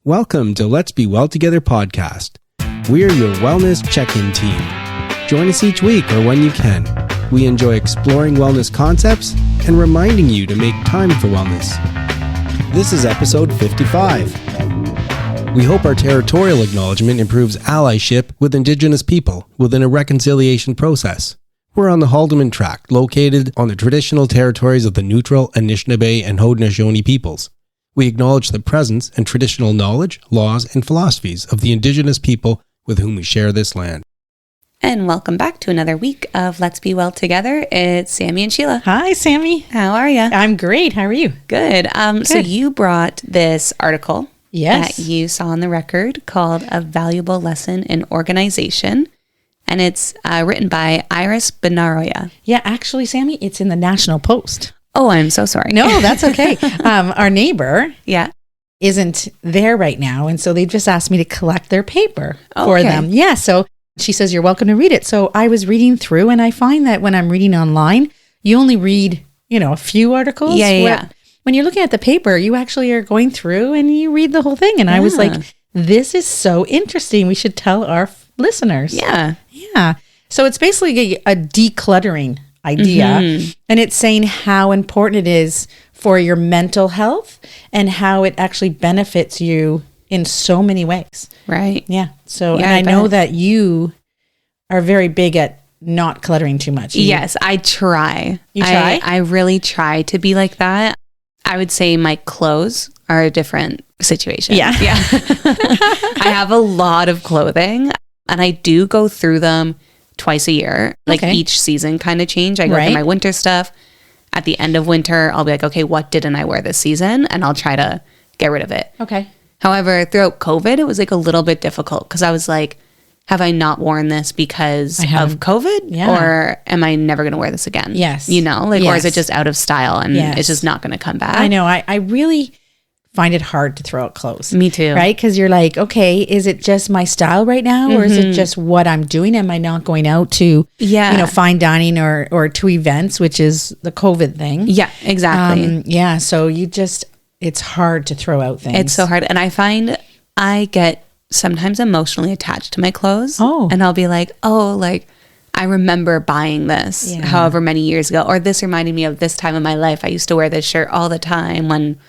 Welcome to Let's Be Well Together podcast. We are your wellness check-in team. Join us each week or when you can. We enjoy exploring wellness concepts and reminding you to make time for wellness. This is episode 55. We hope our territorial acknowledgement improves allyship with Indigenous people within a reconciliation process. We're on the Haldimand Tract, located on the traditional territories of the Neutral, Anishinaabe, and Haudenosaunee peoples. We acknowledge the presence and traditional knowledge, laws, and philosophies of the Indigenous people with whom we share this land. And welcome back to another week of Let's Be Well Together. It's Sammy and Sheila. Hi, Sammy. How are you? I'm great. How are you? Good. So you brought this article Yes. that you saw on the record called A Valuable Lesson in Organization. And it's written by Iris Benaroia. Yeah, actually, Sammy, it's in the National Post. Oh, I'm so sorry. No, that's okay. Our neighbor Yeah. isn't there right now, and so they just asked me to collect their paper for them. Yeah, so she says, you're welcome to read it. So I was reading through, and I find that when I'm reading online, you only read, a few articles. Yeah. When you're looking at the paper, you actually are going through and you read the whole thing. And I was like, this is so interesting. We should tell our listeners. Yeah. Yeah. So it's basically a decluttering idea. And it's saying how important it is for your mental health and how it actually benefits you in so many ways. Right. Yeah. So, Yeah, and I know bet. that you are very big at not cluttering too much. Yes, I try. You try? I really try to be like that. I would say my clothes are a different situation. Yeah. I have a lot of clothing and I do go through them twice a year. Like each season kind of change. I go through my winter stuff. At the end of winter, I'll be like, okay, what didn't I wear this season? And I'll try to get rid of it. Okay. However, throughout COVID, it was like a little bit difficult because I was like, have I not worn this because of COVID? Yeah. Or am I never going to wear this again? Yes. Or is it just out of style and Yes. it's just not going to come back? I know. I really find it hard to throw out clothes. Me too. Right? Because you're like, okay, is it just my style right now? Or is it just what I'm doing? Am I not going out to, fine dining or to events, which is the COVID thing? Yeah, exactly. So it's hard to throw out things. It's so hard. And I find I get sometimes emotionally attached to my clothes. Oh. And I'll be like, I remember buying this however many years ago. Or this reminded me of this time in my life. I used to wear this shirt all the time when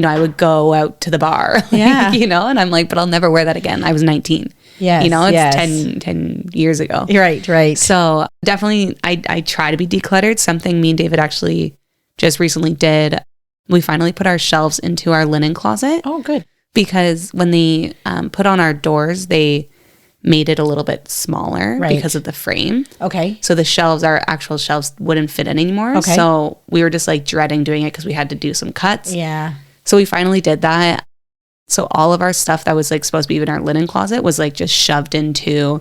I would go out to the bar, and I'm like, but I'll never wear that again. I was 19. Yes, it's 10 years ago. Right. So definitely I try to be decluttered. Something me and David actually just recently did. We finally put our shelves into our linen closet. Oh, good. Because when they put on our doors, they made it a little bit smaller because of the frame. Okay. So our actual shelves wouldn't fit in anymore. Okay. So we were just like dreading doing it because we had to do some cuts. Yeah. So we finally did that. So all of our stuff that was like supposed to be in our linen closet was like just shoved into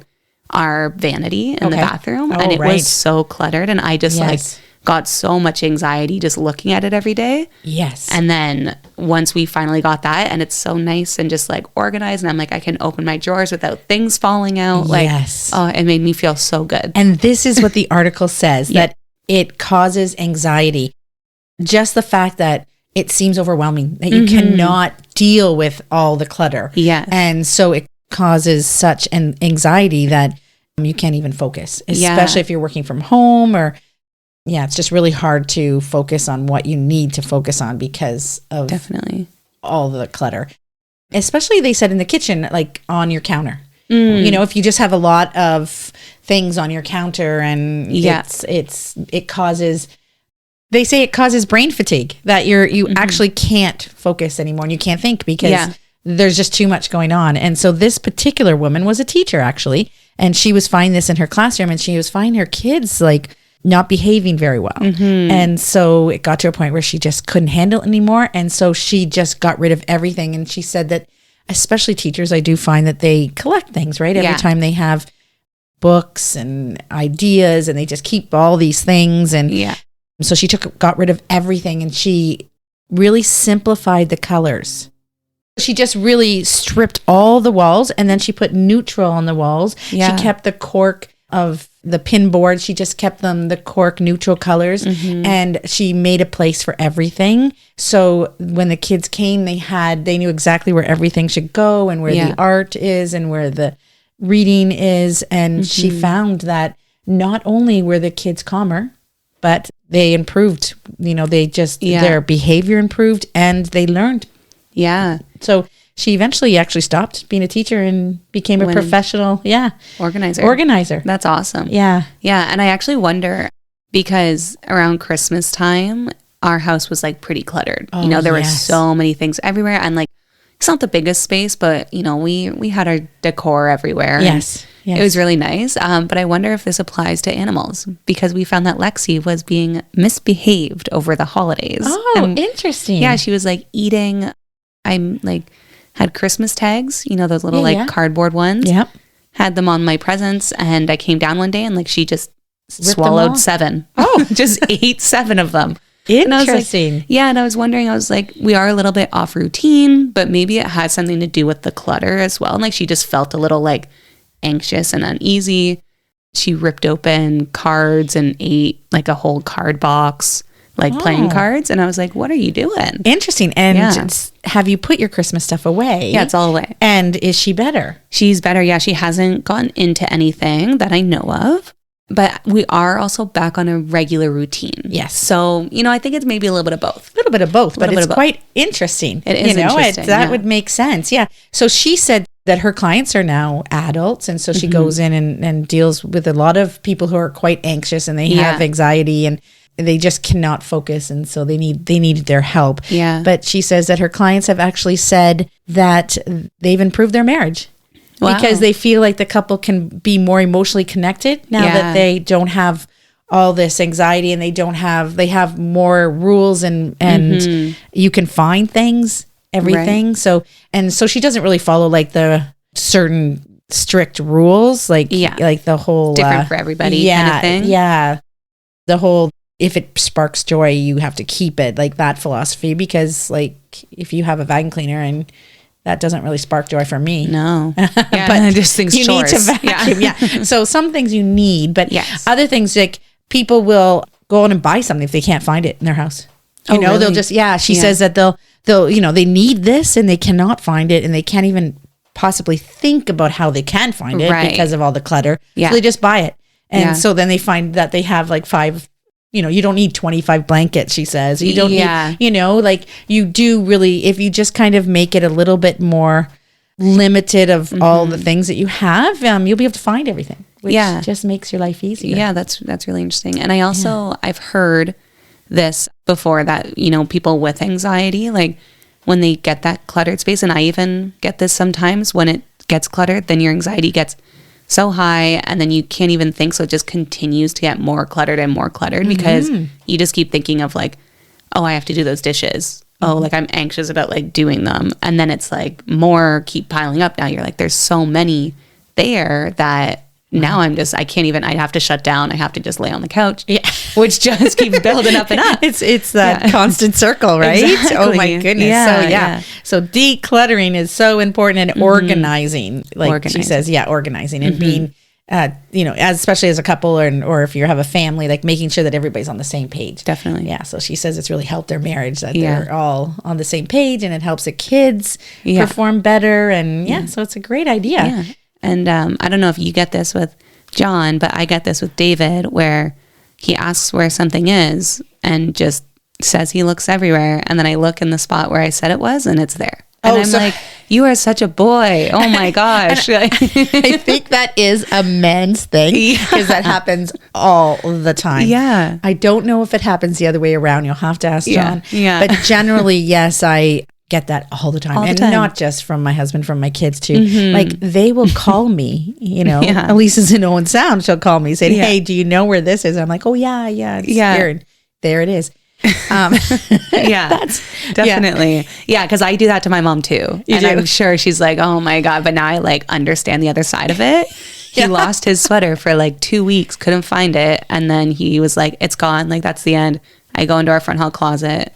our vanity in the bathroom. Oh, and it was so cluttered. And I just like got so much anxiety just looking at it every day. Yes. And then once we finally got that and it's so nice and just like organized and I'm like, I can open my drawers without things falling out. It made me feel so good. And this is what the article says, that it causes anxiety. Just the fact that it seems overwhelming, that you cannot deal with all the clutter. Yeah. And so it causes such an anxiety that you can't even focus, especially if you're working from home or, it's just really hard to focus on what you need to focus on because of all the clutter. Especially they said in the kitchen, like on your counter. If you just have a lot of things on your counter and it causes... They say it causes brain fatigue, that you actually can't focus anymore and you can't think because there's just too much going on. And so this particular woman was a teacher actually, and she was finding this in her classroom and she was finding her kids like not behaving very well. And so it got to a point where she just couldn't handle it anymore. And so she just got rid of everything. And she said that especially teachers, I do find that they collect things, right? Every time they have books and ideas and they just keep all these things. And so she got rid of everything and she really simplified the colors. She just really stripped all the walls and then she put neutral on the walls. She kept the cork of the pin board. She just kept them the cork neutral colors, and she made a place for everything. So when the kids came, they knew exactly where everything should go and where the art is and where the reading is. And she found that not only were the kids calmer, but they improved, their behavior improved and they learned. Yeah. So she eventually actually stopped being a teacher and became a professional, organizer. That's awesome. Yeah. Yeah. And I actually wonder, because around Christmas time, our house was like pretty cluttered. Oh, there were so many things everywhere. And like, it's not the biggest space, but we had our decor everywhere. Yes. It was really nice. But I wonder if this applies to animals, because we found that Lexi was being misbehaved over the holidays. Oh, interesting. Yeah. She was like eating, had Christmas tags, those little cardboard ones. Yep. Had them on my presents, and I came down one day and like she just Ripped swallowed 7. Oh, just ate 7 of them. Interesting. And I was wondering, I was like, we are a little bit off routine, but maybe it has something to do with the clutter as well. And like she just felt a little like anxious and uneasy. She ripped open cards and ate like a whole card box, like playing cards. And I was like, what are you doing? Interesting. And have you put your Christmas stuff away? Yeah, it's all away. And is she better? She's better. Yeah, she hasn't gotten into anything that I know of. But we are also back on a regular routine. Yes. So, I think it's maybe a little bit of both. A little bit of both, but it's quite interesting. It is interesting. That would make sense. Yeah. So she said that her clients are now adults. And so she goes in and deals with a lot of people who are quite anxious and they have anxiety and they just cannot focus. And so they needed their help. Yeah. But she says that her clients have actually said that they've improved their marriage. Wow. Because they feel like the couple can be more emotionally connected now that they don't have all this anxiety and they have more rules and you can find things, everything. Right. So she doesn't really follow like the certain strict rules, like the whole different for everybody kind of thing. Yeah. The whole, if it sparks joy, you have to keep it, like that philosophy, because like if you have a vacuum cleaner and that doesn't really spark joy for me. No. Yeah, but just things you chores. Need to vacuum. Yeah. So some things you need, but other things like people will go on and buy something if they can't find it in their house. Really? They'll just, she says that they'll, they need this and they cannot find it and they can't even possibly think about how they can find it because of all the clutter. Yeah. So they just buy it. And so then they find that they have like 5, you don't need 25 blankets, she says. You don't need, like you do really, if you just kind of make it a little bit more limited of all the things that you have, you'll be able to find everything, which just makes your life easier. Yeah, that's really interesting. And I also, I've heard this before that, people with anxiety, like when they get that cluttered space, and I even get this sometimes when it gets cluttered, then your anxiety gets so high and then you can't even think, so it just continues to get more cluttered and more cluttered because you just keep thinking of like, oh, I have to do those dishes. Oh, like I'm anxious about like doing them, and then it's like more keep piling up. Now you're like, there's so many there that now I can't even, I have to shut down. I have to just lay on the couch, which just keeps building up and up. It's that constant circle, right? Exactly. Oh my goodness. So decluttering is so important, and organizing, she says, organizing and being, especially as a couple or if you have a family, like making sure that everybody's on the same page. Definitely. Yeah. So she says it's really helped their marriage that they're all on the same page, and it helps the kids perform better. And so it's a great idea. Yeah. And I don't know if you get this with John, but I get this with David, where he asks where something is and just says he looks everywhere. And then I look in the spot where I said it was, and it's there. And I'm like, you are such a boy. Oh my gosh. I think that is a men's thing, because that happens all the time. Yeah. I don't know if it happens the other way around. You'll have to ask John. Yeah. But generally, yes, I get that all the time. And not just from my husband, from my kids too. Like they will call me, Elisa's in Owen Sound. She'll call me saying, hey, do you know where this is? And I'm like, oh yeah. It's here. And there it is. That's definitely. Yeah. Cause I do that to my mom too. I'm sure she's like, oh my God. But now I like understand the other side of it. He lost his sweater for like 2 weeks, couldn't find it. And then he was like, it's gone. Like that's the end. I go into our front hall closet,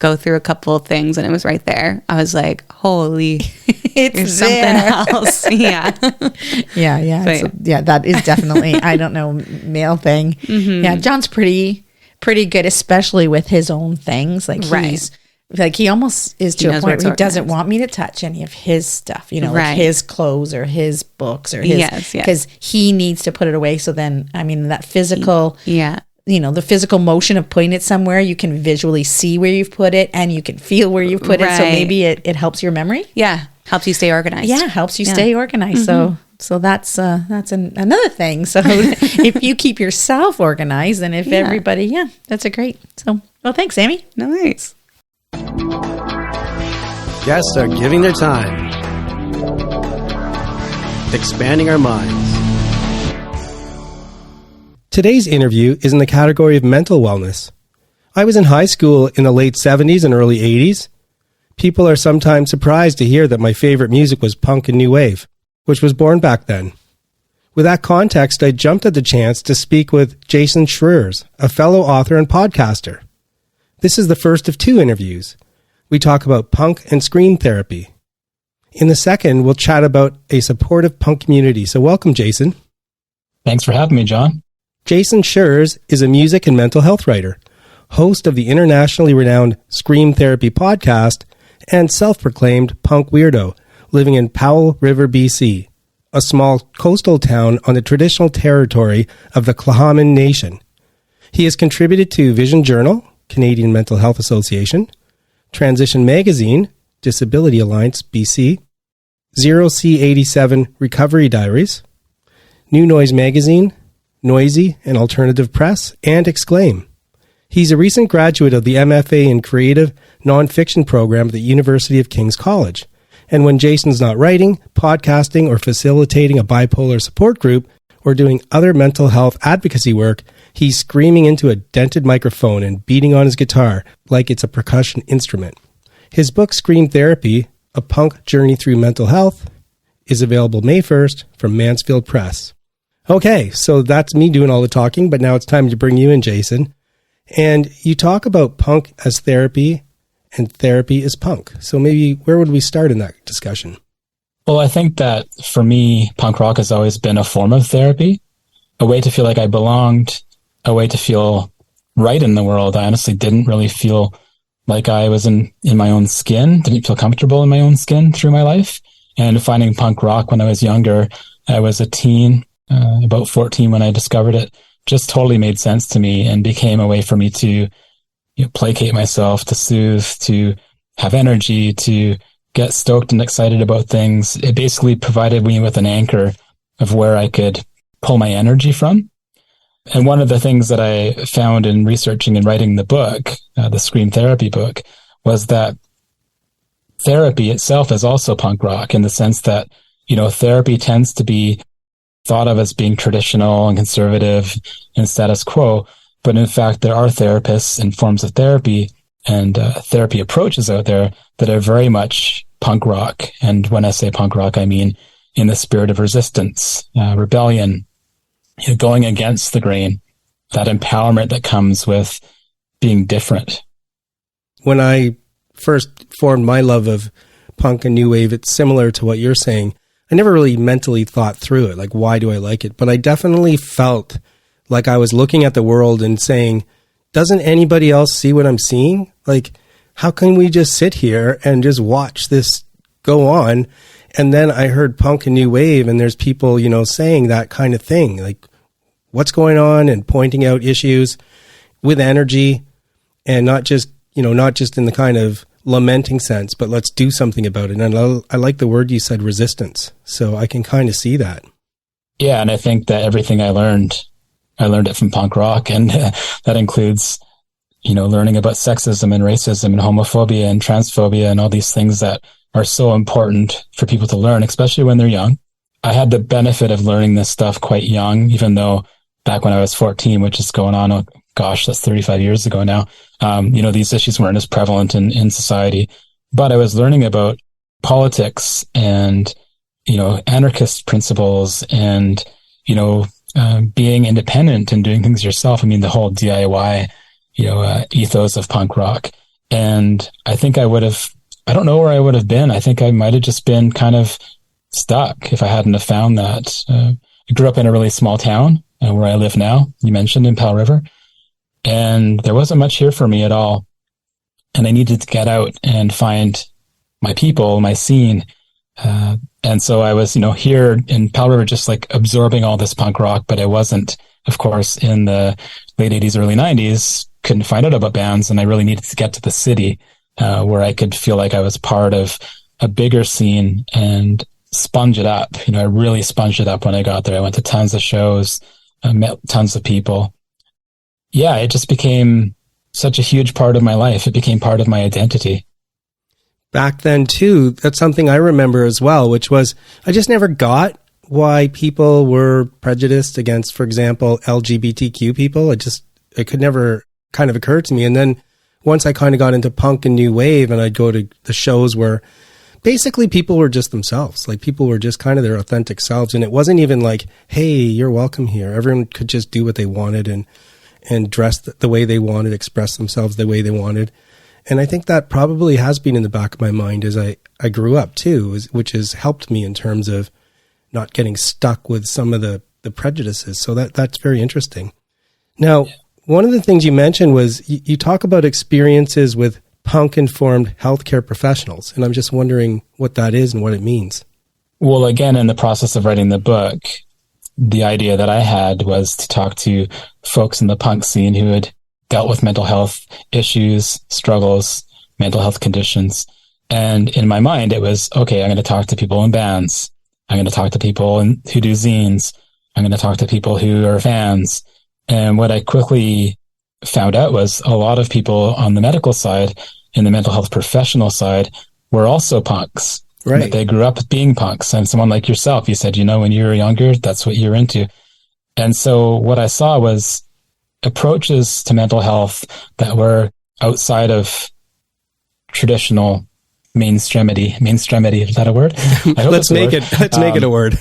go through a couple of things and it was right there. I was like, holy, It's something there. else. Yeah. Yeah. But, That is definitely, I don't know, male thing. Yeah. John's pretty good, especially with his own things. Like he's like, he almost is to a point where he doesn't want me to touch any of his stuff, like his clothes or his books or his, because he needs to put it away. So then, I mean, that physical, the physical motion of putting it somewhere, you can visually see where you've put it and you can feel where you've put it. So maybe it helps your memory. Yeah. Helps you stay organized. Yeah. Helps you stay organized. So that's another thing. So if you keep yourself organized, and if everybody, that's a great. So, well, thanks, Sammy. No worries. Guests are giving their time, expanding our minds. Today's interview is in the category of mental wellness. I was in high school in the late 70s and early 80s. People are sometimes surprised to hear that my favorite music was punk and new wave, which was born back then. With that context, I jumped at the chance to speak with Jason Schreurs, a fellow author and podcaster. This is the first of 2 interviews. We talk about punk and scream therapy. In the second, we'll chat about a supportive punk community. So welcome, Jason. Thanks for having me, John. Jason Schreurs is a music and mental health writer, host of the internationally renowned Scream Therapy podcast, and self-proclaimed punk weirdo, living in Powell River, BC, a small coastal town on the traditional territory of the Clahaman Nation. He has contributed to Vision Journal, Canadian Mental Health Association, Transition Magazine, Disability Alliance, BC, 0C87 Recovery Diaries, New Noise Magazine, Noisy and Alternative Press, and Exclaim. He's a recent graduate of the MFA in Creative Nonfiction program at the University of King's College. And when Jason's not writing, podcasting, or facilitating a bipolar support group, or doing other mental health advocacy work, he's screaming into a dented microphone and beating on his guitar like it's a percussion instrument. His book, Scream Therapy, A Punk Journey Through Mental Health, is available May 1st from Mansfield Press. Okay, so that's me doing all the talking, but now it's time to bring you in, Jason. And you talk about punk as therapy and therapy as punk. So maybe where would we start in that discussion? Well, I think that for me, punk rock has always been a form of therapy, a way to feel like I belonged, a way to feel right in the world. I honestly didn't really feel like I was in my own skin, didn't feel comfortable in my own skin through my life. And finding punk rock when I was younger, I was a teen, about 14 when I discovered it, just totally made sense to me and became a way for me to placate myself, to soothe, to have energy, to get stoked and excited about things. It basically provided me with an anchor of where I could pull my energy from. And one of the things that I found in researching and writing the book, the Scream Therapy book, was that therapy itself is also punk rock in the sense that, therapy tends to be thought of as being traditional and conservative and status quo. But in fact, there are therapists and forms of therapy and therapy approaches out there that are very much punk rock. And when I say punk rock, I mean in the spirit of resistance, rebellion, going against the grain, that empowerment that comes with being different. When I first formed my love of punk and new wave, it's similar to what you're saying. I never really mentally thought through it, like, why do I like it? But I definitely felt like I was looking at the world and saying, doesn't anybody else see what I'm seeing? Like, how can we just sit here and just watch this go on? And then I heard punk and new wave, and there's people, saying that kind of thing, like what's going on, and pointing out issues with energy, and not just in the kind of lamenting sense, but let's do something about it. And I like the word you said, resistance. So I can kind of see that. Yeah. And I think that everything I learned it from punk rock. And that includes, learning about sexism and racism and homophobia and transphobia and all these things that are so important for people to learn, especially when they're young. I had the benefit of learning this stuff quite young, even though back when I was 14, which is going on, oh gosh, that's 35 years ago now. These issues weren't as prevalent in society, but I was learning about politics and, anarchist principles and, being independent and doing things yourself. I mean, the whole DIY, ethos of punk rock. And I think I don't know where I would have been. I think I might have just been kind of stuck if I hadn't have found that. I grew up in a really small town where I live now, you mentioned, in Pell River. And there wasn't much here for me at all. And I needed to get out and find my people, my scene. And so I was, here in Pell River, just like absorbing all this punk rock, but I wasn't, of course, in the late 80s, early 90s, couldn't find out about bands. And I really needed to get to the city, where I could feel like I was part of a bigger scene and sponge it up. I really sponged it up when I got there. I went to tons of shows, met tons of people. Yeah, it just became such a huge part of my life. It became part of my identity. Back then, too, that's something I remember as well, which was I just never got why people were prejudiced against, for example, LGBTQ people. It could never kind of occur to me. And then once I kind of got into punk and new wave, and I'd go to the shows where basically people were just themselves. Like, people were just kind of their authentic selves. And it wasn't even like, hey, you're welcome here. Everyone could just do what they wanted and dress the way they wanted, express themselves the way they wanted. And I think that probably has been in the back of my mind as I grew up too, which has helped me in terms of not getting stuck with some of the prejudices. So that's very interesting. Now, one of the things you mentioned was you talk about experiences with punk-informed healthcare professionals. And I'm just wondering what that is and what it means. Well, again, in the process of writing the book, the idea that I had was to talk to folks in the punk scene who had dealt with mental health issues, struggles, mental health conditions. And in my mind, it was, okay, I'm going to talk to people in bands. I'm going to talk to people who do zines. I'm going to talk to people who are fans. And what I quickly found out was a lot of people on the medical side, in the mental health professional side, were also punks. Right. They grew up being punks. And someone like yourself, you said, when you were younger, that's what you're into. And so what I saw was approaches to mental health that were outside of traditional mainstreamity. Mainstreamity, is that a word? Let's make it a word.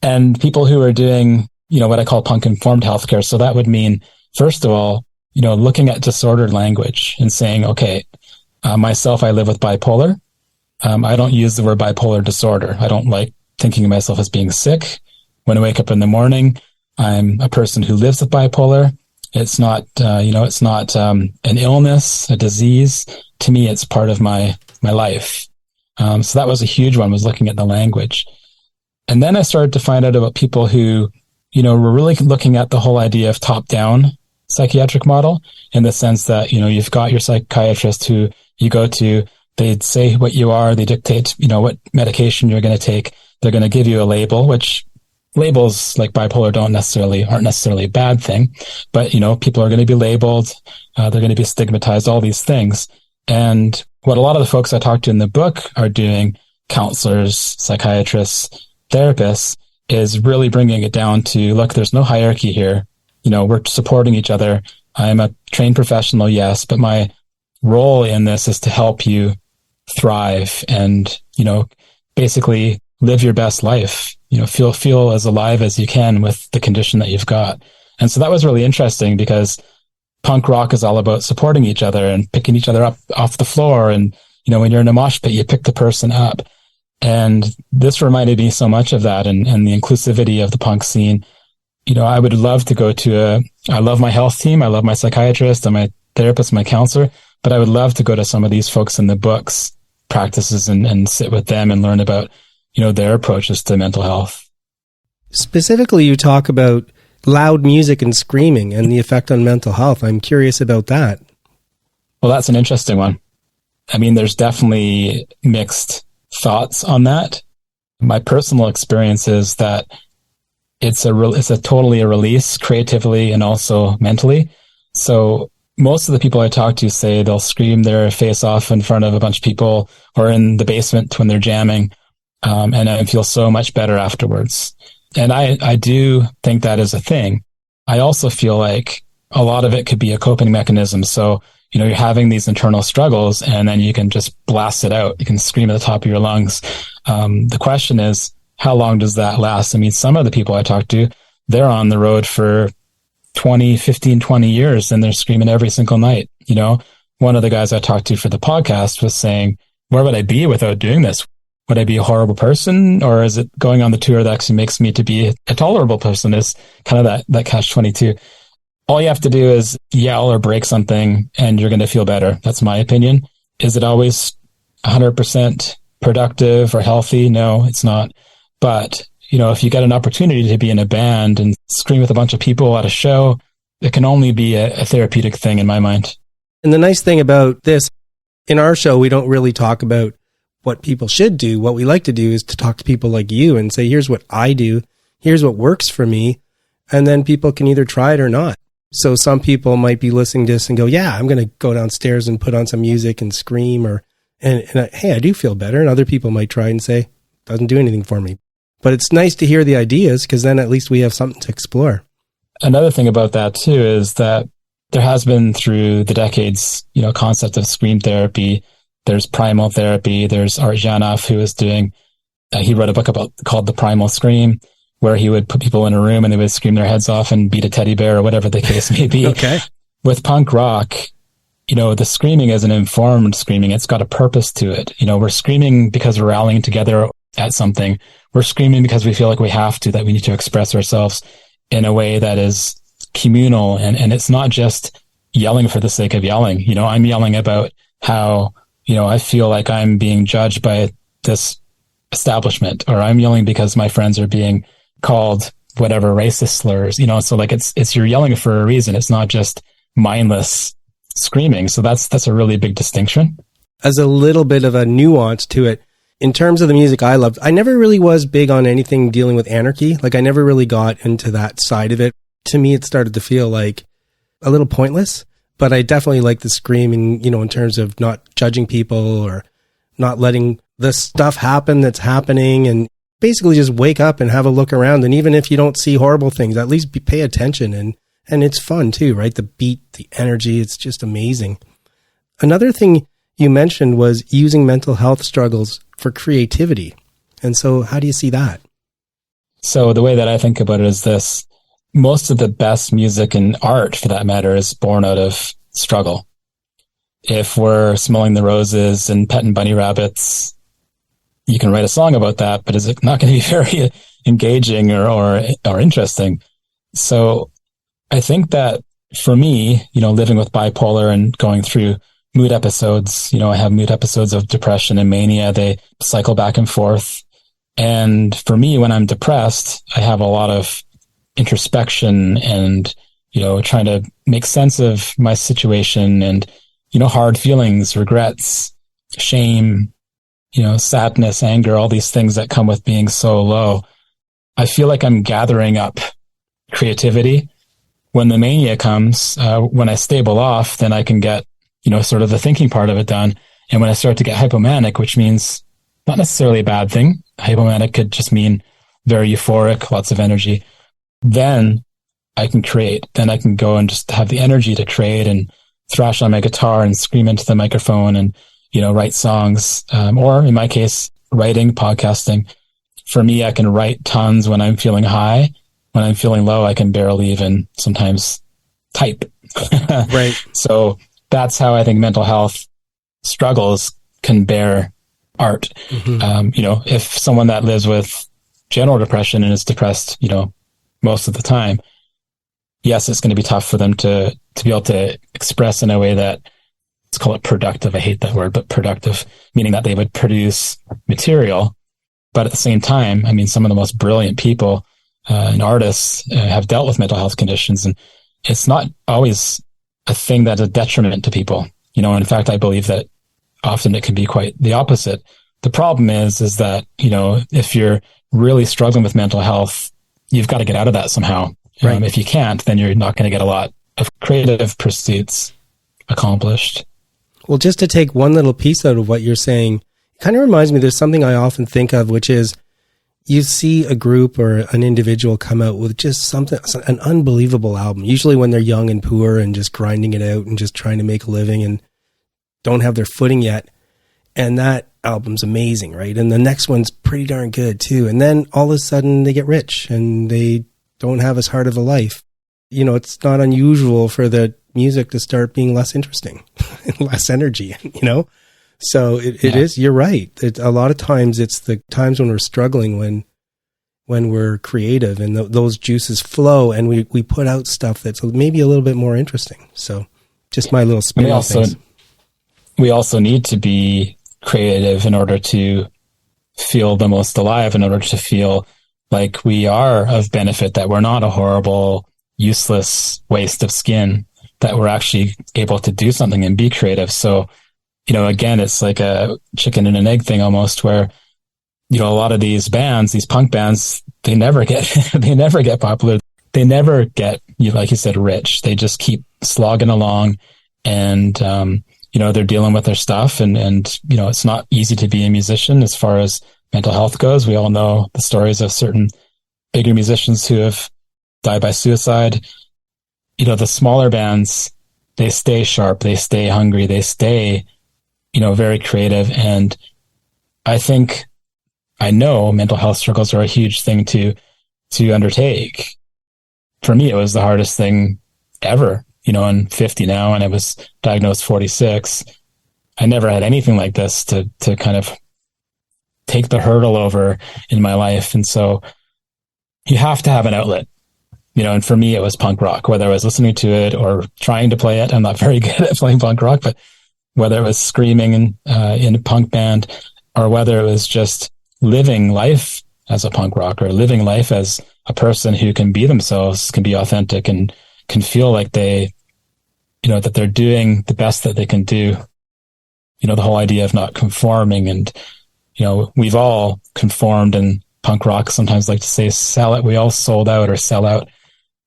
And people who are doing, what I call punk-informed healthcare. So that would mean, first of all, looking at disordered language and saying, okay, myself, I live with bipolar. I don't use the word bipolar disorder. I don't like thinking of myself as being sick. When I wake up in the morning, I'm a person who lives with bipolar. It's not, it's not an illness, a disease. To me, it's part of my life. So that was a huge one, was looking at the language. And then I started to find out about people who, were really looking at the whole idea of top-down psychiatric model, in the sense that, you've got your psychiatrist who you go to, they say what you are, they dictate, what medication you're going to take. They're going to give you a label, which labels like bipolar aren't necessarily a bad thing, but people are going to be labeled, they're going to be stigmatized, all these things. And what a lot of the folks I talked to in the book are doing, counselors, psychiatrists, therapists, is really bringing it down to, look, there's no hierarchy here. We're supporting each other. I'm a trained professional, yes, but my role in this is to help you thrive and, basically live your best life. Feel as alive as you can with the condition that you've got. And so that was really interesting, because punk rock is all about supporting each other and picking each other up off the floor. And, when you're in a mosh pit, you pick the person up. And this reminded me so much of that and the inclusivity of the punk scene. I would love to go I love my health team. I love my psychiatrist and my therapist, my counselor, but I would love to go to some of these folks in the books practices and sit with them and learn about, their approaches to mental health. Specifically, you talk about loud music and screaming and the effect on mental health. I'm curious about that. Well, that's an interesting one. I mean, there's definitely mixed thoughts on that. My personal experience is that it's totally a release creatively and also mentally. So most of the people I talk to say they'll scream their face off in front of a bunch of people or in the basement when they're jamming. And I feel so much better afterwards. And I do think that is a thing. I also feel like a lot of it could be a coping mechanism. So, you're having these internal struggles and then you can just blast it out. You can scream at the top of your lungs. The question is, how long does that last? I mean, some of the people I talk to, they're on the road for 20 years and they're screaming every single night. One one of the guys I talked to for the podcast was saying, where would I be without doing this? Would I be a horrible person, or is it going on the tour that actually makes me to be a tolerable person? Is kind of that catch-22. All you have to do is yell or break something and you're going to feel better. That's my opinion. Is it always 100% productive or healthy? No, it's not. But, if you get an opportunity to be in a band and scream with a bunch of people at a show, it can only be a therapeutic thing in my mind. And the nice thing about this, in our show, we don't really talk about what people should do. What we like to do is to talk to people like you and say, here's what I do. Here's what works for me. And then people can either try it or not. So some people might be listening to this and go, yeah, I'm going to go downstairs and put on some music and scream, hey, I do feel better. And other people might try and say, doesn't do anything for me. But it's nice to hear the ideas, because then at least we have something to explore. Another thing about that too is that there has been through the decades, concept of scream therapy. There's primal therapy. There's Art Janov, who is doing, he wrote a book called The Primal Scream, where he would put people in a room and they would scream their heads off and beat a teddy bear or whatever the case may be. Okay. With punk rock, the screaming is an informed screaming. It's got a purpose to it. We're screaming because we're rallying together at something. We're screaming because we feel like we have to, that we need to express ourselves in a way that is communal. And it's not just yelling for the sake of yelling. I'm yelling about how, I feel like I'm being judged by this establishment, or I'm yelling because my friends are being called whatever racist slurs, so like it's you're yelling for a reason. It's not just mindless screaming. So that's a really big distinction. As a little bit of a nuance to it, in terms of the music I loved, I never really was big on anything dealing with anarchy. Like I never really got into that side of it. To me, it started to feel like a little pointless, but I definitely like the screaming, in terms of not judging people or not letting the stuff happen that's happening, and basically just wake up and have a look around. And even if you don't see horrible things, at least pay attention. And it's fun too, right? The beat, the energy, it's just amazing. Another thing you mentioned was using mental health struggles for creativity. And so how do you see that? So the way that I think about it is this: most of the best music and art, for that matter, is born out of struggle. If we're smelling the roses and petting bunny rabbits, you can write a song about that, but is it not going to be very engaging or interesting? So I think that for me, living with bipolar and going through mood episodes, I have mood episodes of depression and mania. They cycle back and forth. And for me, when I'm depressed, I have a lot of introspection and, trying to make sense of my situation and, hard feelings, regrets, shame, sadness, anger, all these things that come with being so low. I feel like I'm gathering up creativity. When the mania comes, when I stable off, then I can get, sort of the thinking part of it done. And when I start to get hypomanic, which means not necessarily a bad thing, hypomanic could just mean very euphoric, lots of energy, then I can create. Then I can go and just have the energy to create and thrash on my guitar and scream into the microphone and, write songs, or in my case, writing, podcasting. For me, I can write tons when I'm feeling high. When I'm feeling low, I can barely even sometimes type. Right. So that's how I think mental health struggles can bear art. Mm-hmm. If someone that lives with general depression and is depressed, most of the time, yes, it's going to be tough for them to be able to express in a way that, let's call it productive. I hate that word, but productive, meaning that they would produce material. But at the same time, some of the most brilliant people and artists have dealt with mental health conditions, and it's not always a thing that's a detriment to people. In fact, I believe that often it can be quite the opposite. The problem is that, if you're really struggling with mental health, you've got to get out of that somehow. Right. If you can't, then you're not going to get a lot of creative pursuits accomplished. Well, just to take one little piece out of what you're saying, it kind of reminds me, there's something I often think of, which is you see a group or an individual come out with just an unbelievable album, usually when they're young and poor and just grinding it out and just trying to make a living and don't have their footing yet. And that album's amazing, right? And the next one's pretty darn good too. And then all of a sudden they get rich and they don't have as hard of a life. It's not unusual for the music to start being less interesting and less energy, So it is, you're right. A lot of times it's the times when we're struggling, when we're creative and those juices flow and we put out stuff that's maybe a little bit more interesting. So just my little spin on things. We also need to be creative in order to feel the most alive, in order to feel like we are of benefit, that we're not a horrible, useless waste of skin, that we're actually able to do something and be creative. So, again, it's like a chicken and an egg thing almost, where, a lot of these bands, these punk bands, they never get popular. They never get, like you said, rich. They just keep slogging along and, they're dealing with their stuff and, it's not easy to be a musician as far as mental health goes. We all know the stories of certain bigger musicians who have died by suicide. The smaller bands, they stay sharp, they stay hungry, they stay, very creative. And I know mental health struggles are a huge thing to undertake. For me, it was the hardest thing ever. I'm 50 now and I was diagnosed 46. I never had anything like this to kind of take the hurdle over in my life. And so you have to have an outlet, and for me, it was punk rock, whether I was listening to it or trying to play it. I'm not very good at playing punk rock, but whether it was screaming in a punk band or whether it was just living life as a punk rocker, living life as a person who can be themselves, can be authentic and can feel like they, that they're doing the best that they can do. The whole idea of not conforming and, we've all conformed, and punk rock sometimes like to say sell it. We all sold out or sell out.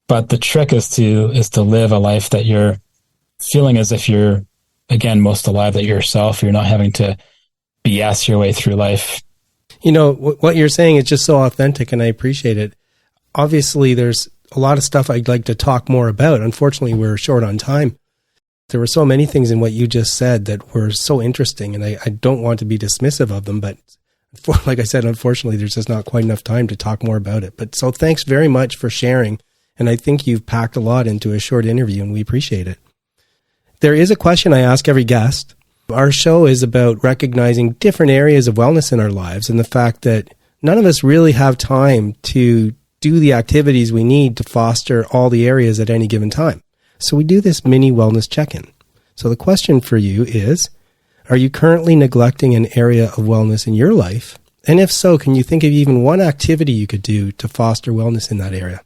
But the trick is to live a life that you're feeling as if you're, again, most alive, that you're yourself. You're not having to BS your way through life. What you're saying is just so authentic, and I appreciate it. Obviously, there's a lot of stuff I'd like to talk more about. Unfortunately, we're short on time. There were so many things in what you just said that were so interesting, and I don't want to be dismissive of them, but like I said, unfortunately, there's just not quite enough time to talk more about it. But so thanks very much for sharing, and I think you've packed a lot into a short interview, and we appreciate it. There is a question I ask every guest. Our show is about recognizing different areas of wellness in our lives and the fact that none of us really have time to do the activities we need to foster all the areas at any given time. So we do this mini wellness check-in. So the question for you is, are you currently neglecting an area of wellness in your life? And if so, can you think of even one activity you could do to foster wellness in that area?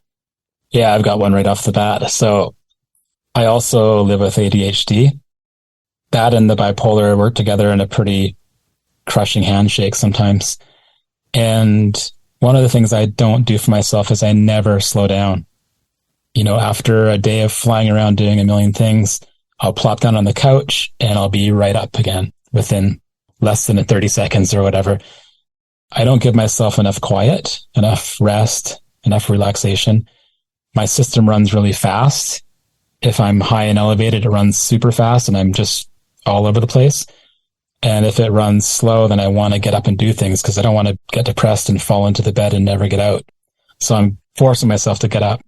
Yeah, I've got one right off the bat. So I also live with ADHD. That and the bipolar work together in a pretty crushing handshake sometimes. And one of the things I don't do for myself is I never slow down. After a day of flying around doing a million things, I'll plop down on the couch and I'll be right up again within less than 30 seconds or whatever. I don't give myself enough quiet, enough rest, enough relaxation. My system runs really fast. If I'm high and elevated, it runs super fast and I'm just all over the place. And if it runs slow, then I want to get up and do things because I don't want to get depressed and fall into the bed and never get out. So I'm forcing myself to get up.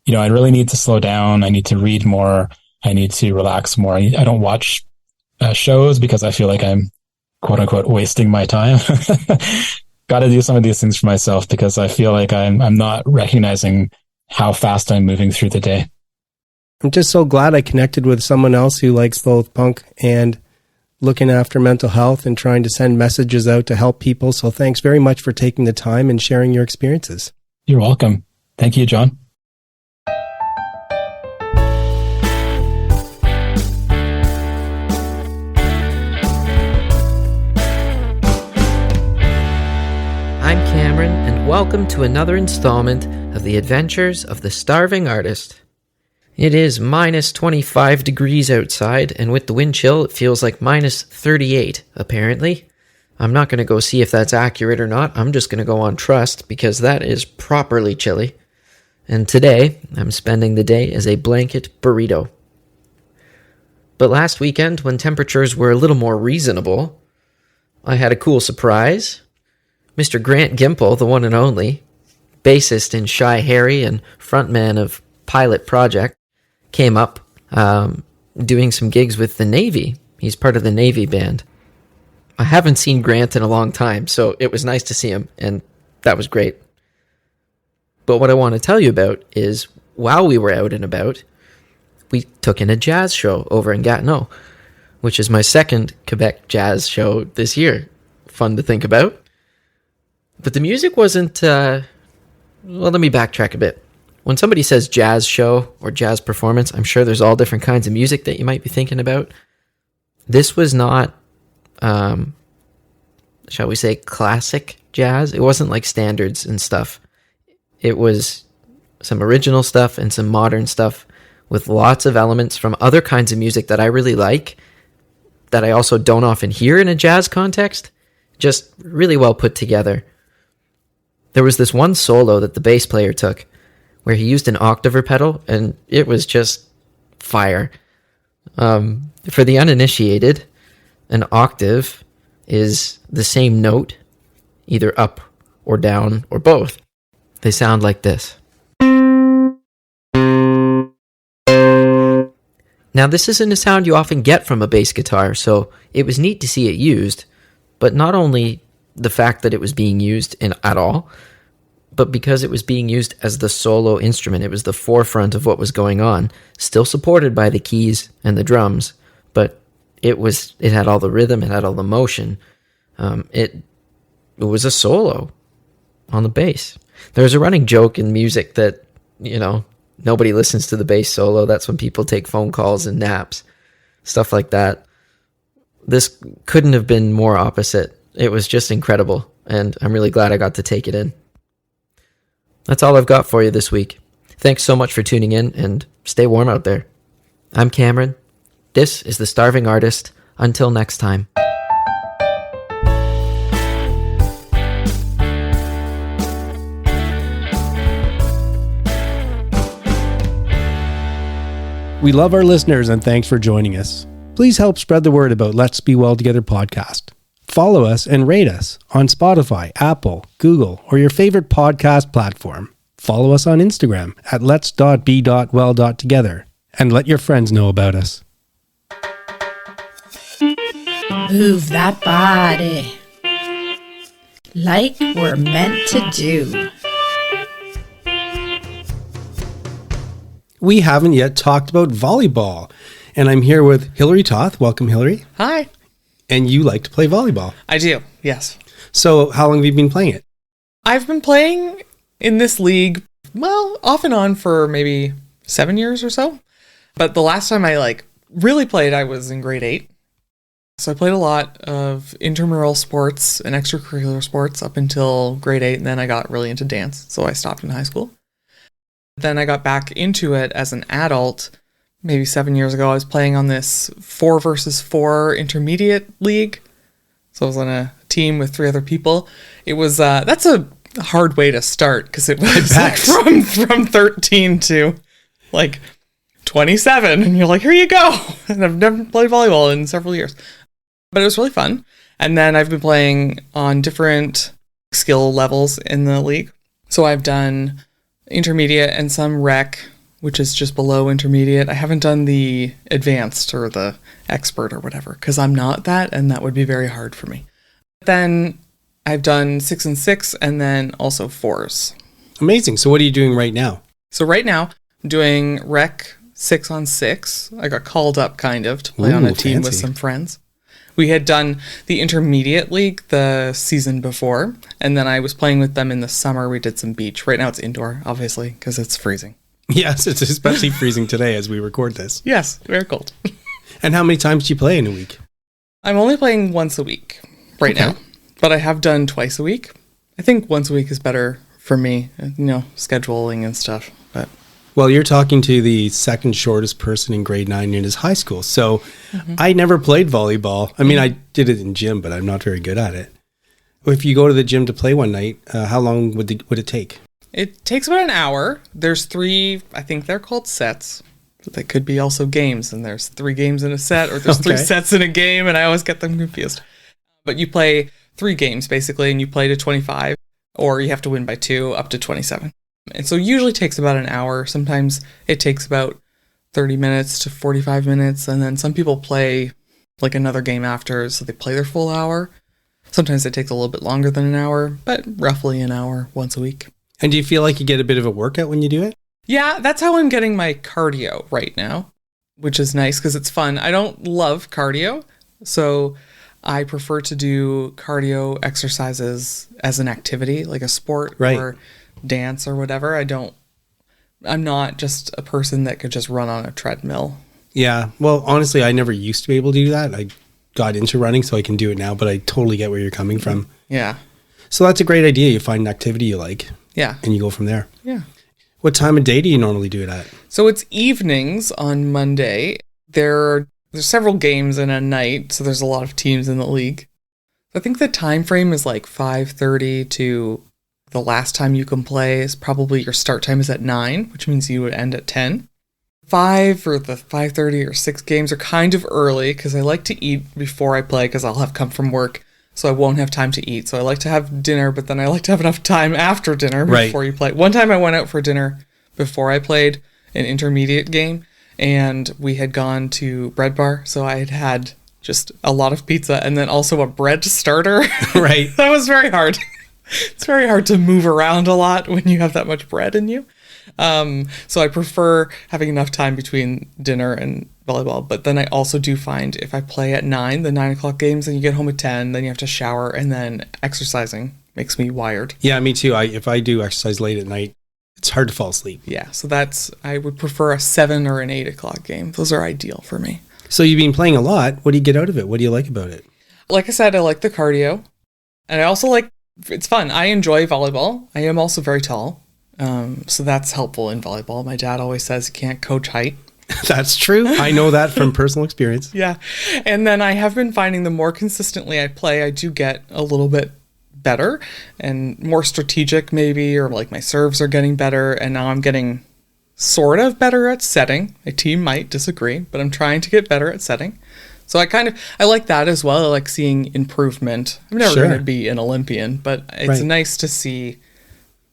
I really need to slow down. I need to read more. I need to relax more. I don't watch shows because I feel like I'm quote unquote wasting my time. Got to do some of these things for myself because I feel like I'm not recognizing how fast I'm moving through the day. I'm just so glad I connected with someone else who likes both punk and looking after mental health and trying to send messages out to help people. So thanks very much for taking the time and sharing your experiences. You're welcome. Thank you, John. I'm Cameron, and welcome to another installment of The Adventures of the Starving Artist. It is minus 25 degrees outside, and with the wind chill, it feels like minus 38, apparently. I'm not going to go see if that's accurate or not. I'm just going to go on trust, because that is properly chilly. And today, I'm spending the day as a blanket burrito. But last weekend, when temperatures were a little more reasonable, I had a cool surprise. Mr. Grant Gimple, the one and only, bassist in Shy Harry and frontman of Pilot Project, came up, doing some gigs with the Navy. He's part of the Navy band. I haven't seen Grant in a long time, so it was nice to see him, and that was great. But what I want to tell you about is, while we were out and about, we took in a jazz show over in Gatineau, which is my second Quebec jazz show this year. Fun to think about. But the music wasn't, well, let me backtrack a bit. When somebody says jazz show or jazz performance, I'm sure there's all different kinds of music that you might be thinking about. This was not, shall we say, classic jazz. It wasn't like standards and stuff. It was some original stuff and some modern stuff with lots of elements from other kinds of music that I really like, that I also don't often hear in a jazz context. Just really well put together. There was this one solo that the bass player took where he used an octaver pedal, and it was just fire. For the uninitiated, an octave is the same note, either up or down or both. They sound like this. Now, this isn't a sound you often get from a bass guitar, so it was neat to see it used, but not only the fact that it was being used at all, but because it was being used as the solo instrument. It was the forefront of what was going on, still supported by the keys and the drums, but it had all the rhythm, it had all the motion. It was a solo on the bass. There's a running joke in music that, nobody listens to the bass solo. That's when people take phone calls and naps, stuff like that. This couldn't have been more opposite. It was just incredible, and I'm really glad I got to take it in. That's all I've got for you this week. Thanks so much for tuning in, and stay warm out there. I'm Cameron. This is The Starving Artist. Until next time. We love our listeners and thanks for joining us. Please help spread the word about Let's Be Well Together podcast. Follow us and rate us on Spotify, Apple, Google, or your favorite podcast platform. Follow us on Instagram at lets.be.well.together and let your friends know about us. Move that body like we're meant to do. We haven't yet talked about volleyball, and I'm here with Hilary Toth. Welcome, Hilary. Hi. And you like to play volleyball. I do, yes. So how long have you been playing it? I've been playing in this league, well, off and on for maybe 7 years or so. But the last time I really played, I was in grade 8. So I played a lot of intramural sports and extracurricular sports up until grade 8, and then I got really into dance, so I stopped in high school. Then I got back into it as an adult, maybe 7 years ago. I was playing on this 4-versus-4 intermediate league. So I was on a team with 3 other people. It was, that's a hard way to start, because it was from 13 to 27. And you're like, here you go. And I've never played volleyball in several years. But it was really fun. And then I've been playing on different skill levels in the league. So I've done intermediate and some rec, which is just below intermediate. I haven't done the advanced or the expert or whatever, because I'm not that, and that would be very hard for me. Then I've done 6 and 6, and then also 4s. Amazing. So what are you doing right now? So right now, I'm doing rec 6 on 6. I got called up to play on a team with some friends. We had done the intermediate league the season before, and then I was playing with them in the summer. We did some beach. Right now it's indoor, obviously, because it's freezing. Yes, it's especially freezing today as we record this. Yes, very cold. And how many times do you play in a week? I'm only playing once a week now, but I have done twice a week. I think once a week is better for me, scheduling and stuff, but... Well, you're talking to the second shortest person in grade 9 in his high school. So I never played volleyball. I mean, I did it in gym, but I'm not very good at it. If you go to the gym to play one night, how long would it take? It takes about an hour. There's 3, I think they're called sets. They could be also games, and there's 3 games in a set, or there's 3 sets in a game, and I always get them confused. But you play 3 games, basically, and you play to 25, or you have to win by 2 up to 27. And so usually takes about an hour. Sometimes it takes about 30 minutes to 45 minutes. And then some people play like another game after, so they play their full hour. Sometimes it takes a little bit longer than an hour, but roughly an hour once a week. And do you feel like you get a bit of a workout when you do it? Yeah, that's how I'm getting my cardio right now, which is nice because it's fun. I don't love cardio, so I prefer to do cardio exercises as an activity, like a sport or dance or whatever. I'm not just a person that could just run on a treadmill. Yeah. Well, honestly, I never used to be able to do that. I got into running, so I can do it now, but I totally get where you're coming from. Yeah. So that's a great idea. You find an activity you like. Yeah. And you go from there. Yeah. What time of day do you normally do it at? So it's evenings on Monday. There's several games in a night, so there's a lot of teams in the league. I think the time frame is like 5:30 to the last time you can play is probably your start time is at 9, which means you would end at 10. 5 or the 5:30 or 6 games are kind of early because I like to eat before I play because I'll have come from work, so I won't have time to eat. So I like to have dinner, but then I like to have enough time after dinner before you play. One time I went out for dinner before I played an intermediate game, and we had gone to Bread Bar, so I had just a lot of pizza and then also a bread starter. Right. That was very hard. It's very hard to move around a lot when you have that much bread in you. So I prefer having enough time between dinner and volleyball. But then I also do find if I play at 9, the 9 o'clock games, and you get home at 10, then you have to shower, and then exercising makes me wired. Yeah, me too. If I do exercise late at night, it's hard to fall asleep. Yeah, so I would prefer a 7 or an 8 o'clock game. Those are ideal for me. So you've been playing a lot. What do you get out of it? What do you like about it? Like I said, I like the cardio. And I also it's fun. I enjoy volleyball. I am also very tall. So that's helpful in volleyball. My dad always says you can't coach height. That's true. I know that from personal experience. Yeah. And then I have been finding the more consistently I play, I do get a little bit better and more strategic maybe, or like my serves are getting better. And now I'm getting sort of better at setting. My team might disagree, but I'm trying to get better at setting. So I like that as well. I like seeing improvement. I'm never going to be an Olympian, but it's nice to see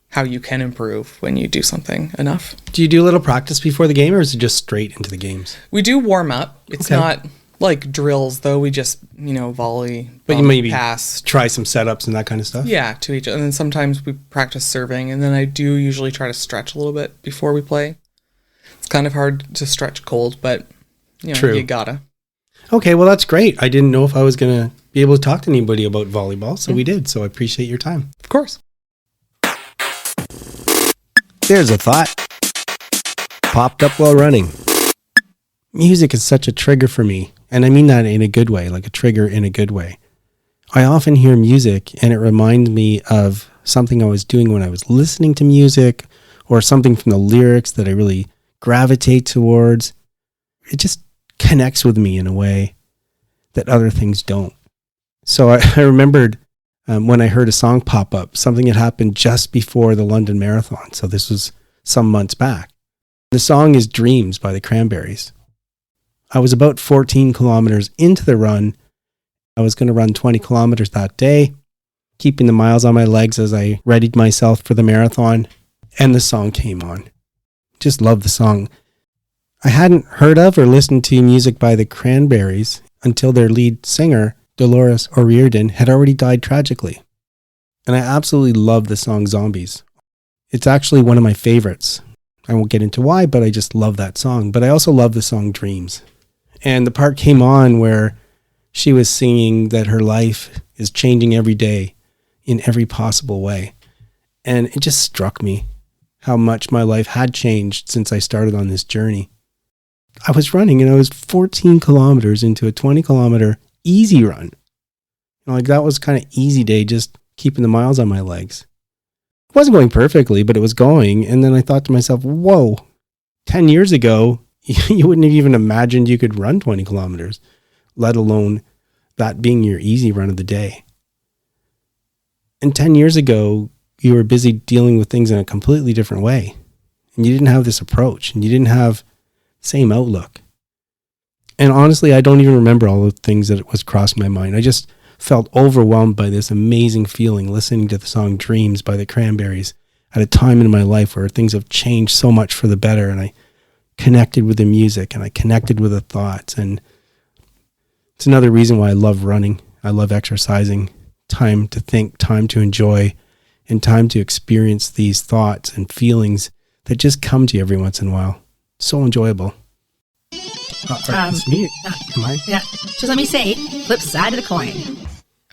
how you can improve when you do something enough. Do you do a little practice before the game, or is it just straight into the games? We do warm up. It's not like drills, though. We just, volley, but you maybe pass, try some setups and that kind of stuff. Yeah, to each other. And then sometimes we practice serving, and then I do usually try to stretch a little bit before we play. It's kind of hard to stretch cold, but you gotta. Okay, well, that's great. I didn't know if I was going to be able to talk to anybody about volleyball, so we did. So I appreciate your time. Of course. There's a thought. Popped up while running. Music is such a trigger for me, and I mean that in a good way, like a trigger in a good way. I often hear music, and it reminds me of something I was doing when I was listening to music, or something from the lyrics that I really gravitate towards. It just connects with me in a way that other things don't. So I remembered when I heard a song pop up, something had happened just before the London Marathon. So this was some months back. The song is Dreams by the Cranberries. I was about 14 kilometers into the run. I was going to run 20 kilometers that day, keeping the miles on my legs as I readied myself for the marathon. And the song came on. Just love the song. I hadn't heard of or listened to music by the Cranberries until their lead singer, Dolores O'Riordan, had already died tragically. And I absolutely love the song Zombies. It's actually one of my favorites. I won't get into why, but I just love that song. But I also love the song Dreams. And the part came on where she was singing that her life is changing every day in every possible way. And it just struck me how much my life had changed since I started on this journey. I was running and I was 14 kilometers into a 20 kilometer easy run. That was kind of easy day, just keeping the miles on my legs. It wasn't going perfectly, but it was going. And then I thought to myself, whoa, 10 years ago, you wouldn't have even imagined you could run 20 kilometers, let alone that being your easy run of the day. And 10 years ago, you were busy dealing with things in a completely different way. And you didn't have this approach, and you didn't have same outlook. And honestly, I don't even remember all the things that was crossing my mind. I just felt overwhelmed by this amazing feeling listening to the song Dreams by the Cranberries at a time in my life where things have changed so much for the better. And I connected with the music and I connected with the thoughts. And it's another reason why I love running. I love exercising. Time to think, time to enjoy, and time to experience these thoughts and feelings that just come to you every once in a while. So enjoyable. It's me. Yeah. So let me say, flip side of the coin.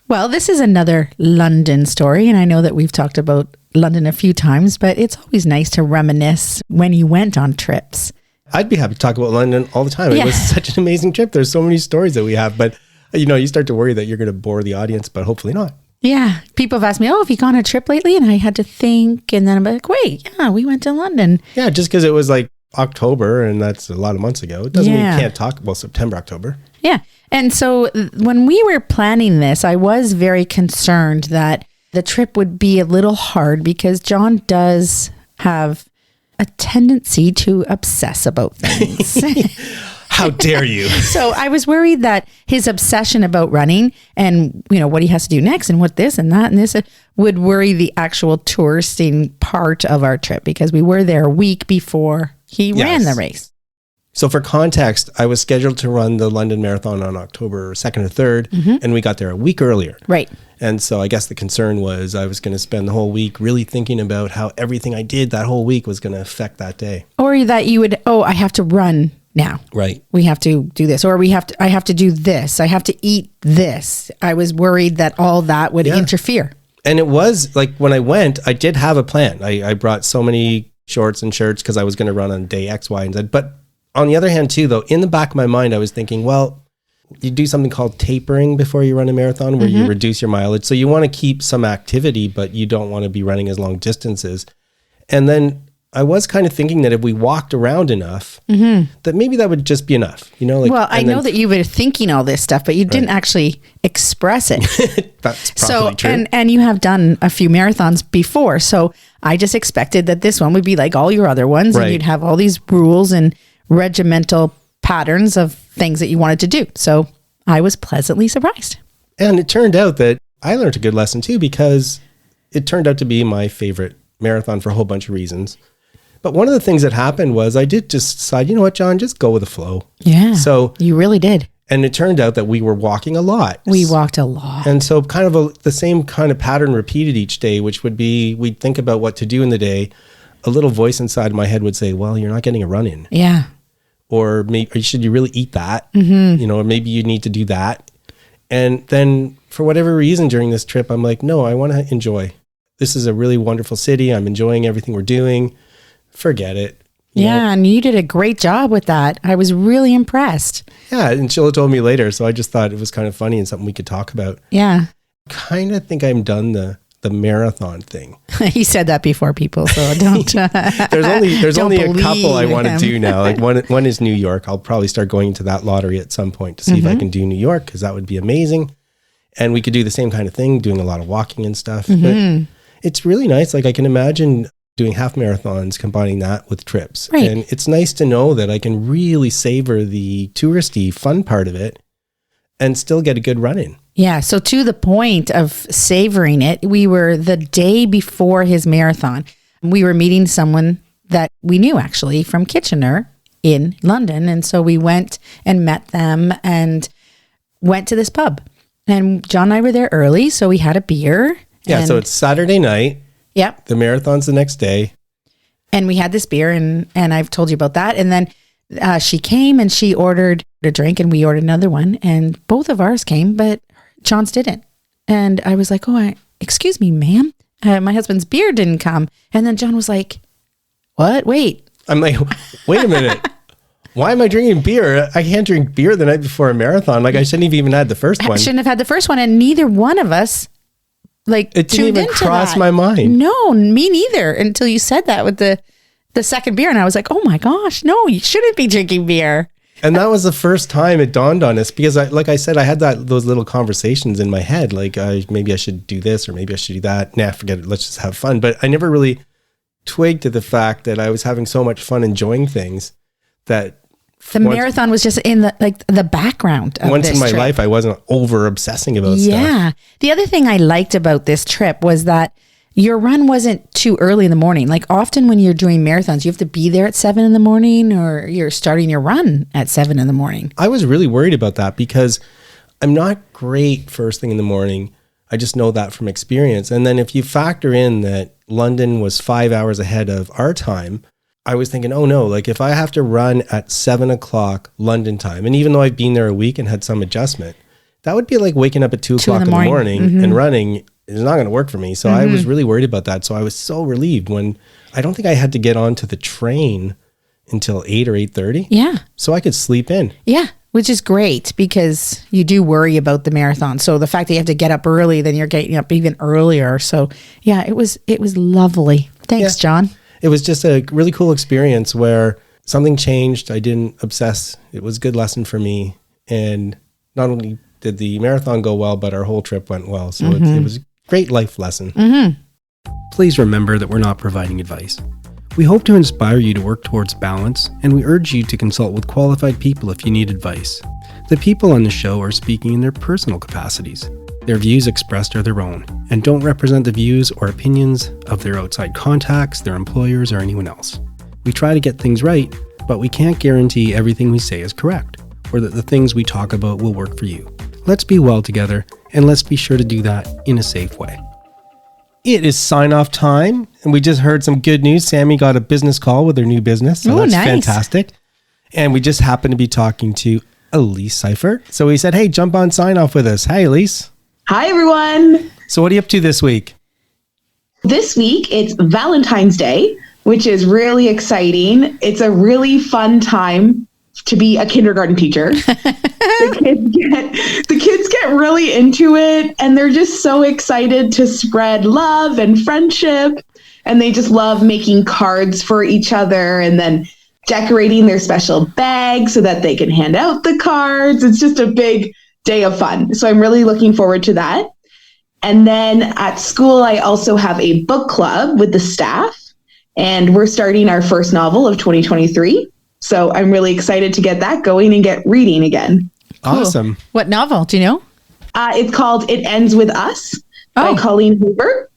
Well, this is another London story, and I know that we've talked about London a few times, but it's always nice to reminisce when you went on trips. I'd be happy to talk about London all the time. Yeah. It was such an amazing trip. There's so many stories that we have, but you start to worry that you're going to bore the audience, but hopefully not. Yeah. People have asked me, have you gone on a trip lately? And I had to think, and then I'm like, wait, yeah, we went to London. Yeah, just because it was like October, and that's a lot of months ago. It doesn't mean you can't talk about September, October. Yeah. And so when we were planning this, I was very concerned that the trip would be a little hard because John does have a tendency to obsess about things. How dare you? So I was worried that his obsession about running and, what he has to do next and what this and that and this would worry the actual touristing part of our trip because we were there a week before he ran the race. So for context, I was scheduled to run the London Marathon on October 2nd or 3rd, and we got there a week earlier. Right. And so I guess the concern was I was going to spend the whole week really thinking about how everything I did that whole week was going to affect that day. Or that you would, I have to run now. Right. We have to do this, or I have to do this. I have to eat this. I was worried that all that would interfere. And it was like when I went, I did have a plan. I brought so many shorts and shirts because I was going to run on day X, Y, and Z. But on the other hand, too, though, in the back of my mind, I was thinking, well, you do something called tapering before you run a marathon where you reduce your mileage. So you want to keep some activity, but you don't want to be running as long distances. And then I was kind of thinking that if we walked around enough, that maybe that would just be enough. Well, I know that you were thinking all this stuff, but you didn't actually express it. That's probably true. And you have done a few marathons before. So I just expected that this one would be like all your other ones and you'd have all these rules and regimental patterns of things that you wanted to do. So I was pleasantly surprised. And it turned out that I learned a good lesson too, because it turned out to be my favorite marathon for a whole bunch of reasons. But one of the things that happened was I did just decide, you know what, John, just go with the flow. Yeah. So you really did. And it turned out that we were walking a lot. We walked a lot. And so kind of the same kind of pattern repeated each day, which would be, we'd think about what to do in the day. A little voice inside my head would say, well, you're not getting a run in. Yeah. Or maybe, should you really eat that? Or maybe you need to do that. And then for whatever reason during this trip, I'm like, no, I want to enjoy. This is a really wonderful city. I'm enjoying everything we're doing. Forget it. You know? And you did a great job with that. I was really impressed. Yeah. And Sheila told me later. So I just thought it was kind of funny and something we could talk about. Yeah. Kind of think I'm done the marathon thing. He said that before, people, so don't. There's only a couple I want to him. do now. Like one is New York. I'll probably start going into that lottery at some point to see if I can do New York, because that would be amazing. And we could do the same kind of thing, doing a lot of walking and stuff. But it's really nice. Like I can imagine doing half marathons, combining that with trips. Right. And it's nice to know that I can really savor the touristy fun part of it and still get a good run in. Yeah. So to the point of savoring it, we were the day before his marathon. We were meeting someone that we knew actually from Kitchener in London. And so we went and met them and went to this pub. And John and I were there early, so we had a beer. Yeah. So it's Saturday night. Yep. The marathon's the next day. And we had this beer and I've told you about that. And then she came and she ordered a drink and we ordered another one. And both of ours came, but John's didn't. And I was like, excuse me, ma'am. My husband's beer didn't come. And then John was like, what? Wait. I'm like, wait a minute. Why am I drinking beer? I can't drink beer the night before a marathon. Like I shouldn't have even had the first one. I shouldn't have had the first one. And neither one of us it didn't even cross my mind. No, me neither. Until you said that with the second beer. And I was like, oh my gosh, no, you shouldn't be drinking beer. And that was the first time it dawned on us, because like I said, I had those little conversations in my head, like maybe I should do this or maybe I should do that. Nah, forget it. Let's just have fun. But I never really twigged to the fact that I was having so much fun enjoying things that marathon was just in the background of once this in my trip. life, I wasn't over obsessing about stuff. Yeah. The other thing I liked about this trip was that your run wasn't too early in the morning. Like often when you're doing marathons, you have to be there at 7 in the morning or you're starting your run at 7 in the morning. I was really worried about that because I'm not great first thing in the morning. I just know that from experience. And then if you factor in that London was 5 hours ahead of our time, I was thinking, oh no, like if I have to run at 7 o'clock London time, and even though I've been there a week and had some adjustment, that would be like waking up at 2 o'clock in the morning and running is not going to work for me. So I was really worried about that. So I was so relieved when I don't think I had to get onto the train until 8 or 8:30. Yeah. So I could sleep in. Yeah. Which is great because you do worry about the marathon. So the fact that you have to get up early, then you're getting up even earlier. So yeah, it was lovely. Thanks, John. It was just a really cool experience where something changed. I didn't obsess. It was a good lesson for me. And not only did the marathon go well, but our whole trip went well. So it was a great life lesson. Please remember that we're not providing advice. We hope to inspire you to work towards balance, and we urge you to consult with qualified people if you need advice. The people on the show are speaking in their personal capacities. Their views expressed are their own, and don't represent the views or opinions of their outside contacts, their employers, or anyone else. We try to get things right, but we can't guarantee everything we say is correct, or that the things we talk about will work for you. Let's be well together, and let's be sure to do that in a safe way. It is sign-off time, and we just heard some good news. Sammy got a business call with her new business, so that's fantastic. And we just happened to be talking to Elise Seifert. So we said, hey, jump on sign-off with us. Hi, Elise. Hi, everyone. So what are you up to this week? This week, it's Valentine's Day, which is really exciting. It's a really fun time to be a kindergarten teacher. The kids get really into it, and they're just so excited to spread love and friendship, and they just love making cards for each other and then decorating their special bags so that they can hand out the cards. It's just a big day of fun. So I'm really looking forward to that. And then at school, I also have a book club with the staff, and we're starting our first novel of 2023. So I'm really excited to get that going and get reading again. Awesome. Cool. What novel? Do you know? It's called It Ends With Us by Colleen Hoover.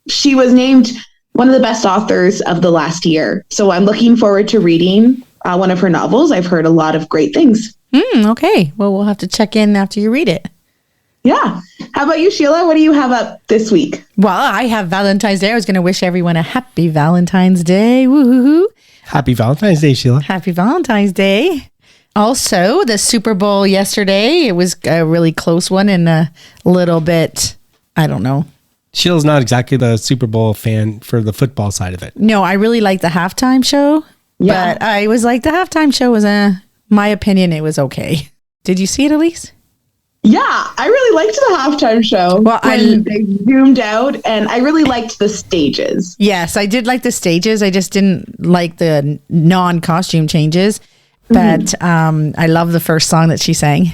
She was named one of the best authors of the last year. So I'm looking forward to reading one of her novels. I've heard a lot of great things. Okay. Well, we'll have to check in after you read it. Yeah. How about you, Sheila? What do you have up this week? Well, I have Valentine's Day. I was going to wish everyone a happy Valentine's Day. Woo-hoo-hoo. Happy Valentine's Day, Sheila. Happy Valentine's Day. Also, the Super Bowl yesterday, it was a really close one and a little bit, I don't know. Sheila's not exactly the Super Bowl fan for the football side of it. No, I really liked the halftime show. Yeah. But I was like, the halftime show was, my opinion, it was okay. Did you see it, Elise? Yeah, I really liked the halftime show. Well, they zoomed out, and I really liked the stages. Yes, I did like the stages. I just didn't like the non-costume changes. But I love the first song that she sang.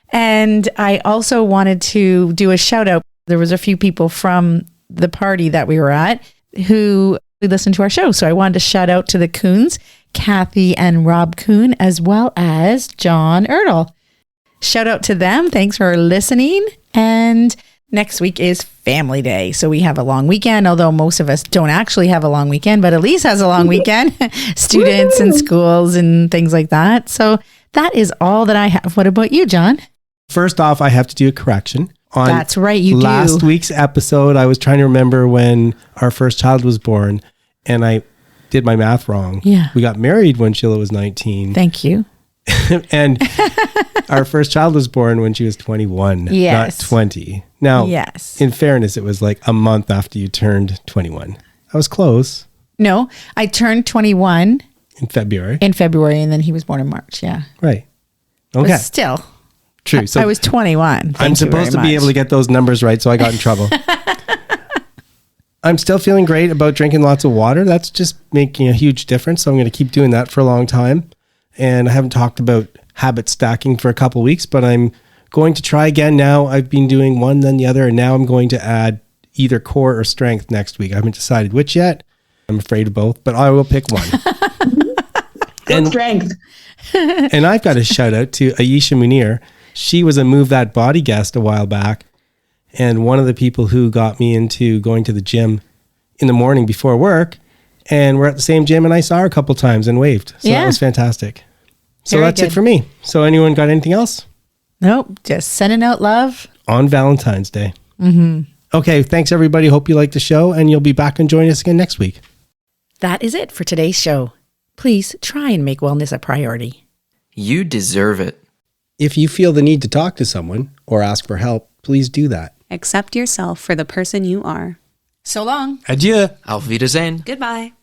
And I also wanted to do a shout out. There was a few people from the party that we were at who listened to our show. So I wanted to shout out to the Coons, Kathy and Rob Coon, as well as John Ertl. Shout out to them. Thanks for listening. And next week is Family Day. So we have a long weekend, although most of us don't actually have a long weekend, but Elise has a long weekend, students and schools and things like that. So that is all that I have. What about you, John? First off, I have to do a correction. On That's right, you last week's episode, I was trying to remember when our first child was born, and I did my math wrong. Yeah. We got married when Sheila was 19. Thank you. And our first child was born when she was 21, not 20. Now, in fairness, it was like a month after you turned 21. I was close. No, I turned 21 in February. And then he was born in March. Yeah. Right. Okay. But still. True. So I was 21. I'm supposed to be able to get those numbers right, so I got in trouble. I'm still feeling great about drinking lots of water. That's just making a huge difference. So I'm going to keep doing that for a long time. And I haven't talked about habit stacking for a couple of weeks, but I'm going to try again now. I've been doing one, then the other, and now I'm going to add either core or strength next week. I haven't decided which yet. I'm afraid of both, but I will pick one. And strength. And I've got a shout out to Aisha Munir. She was a Move That Body guest a while back. and one of the people who got me into going to the gym in the morning before work, and we're at the same gym, and I saw her a couple times and waved. So that was fantastic. So Very that's good. it for me. So anyone got anything else? Nope. Just sending out love. On Valentine's Day. Okay, thanks everybody. Hope you liked the show, and you'll be back and join us again next week. That is it for today's show. Please try and make wellness a priority. You deserve it. If you feel the need to talk to someone or ask for help, please do that. Accept yourself for the person you are. So long. Adieu. Auf Wiedersehen. Goodbye.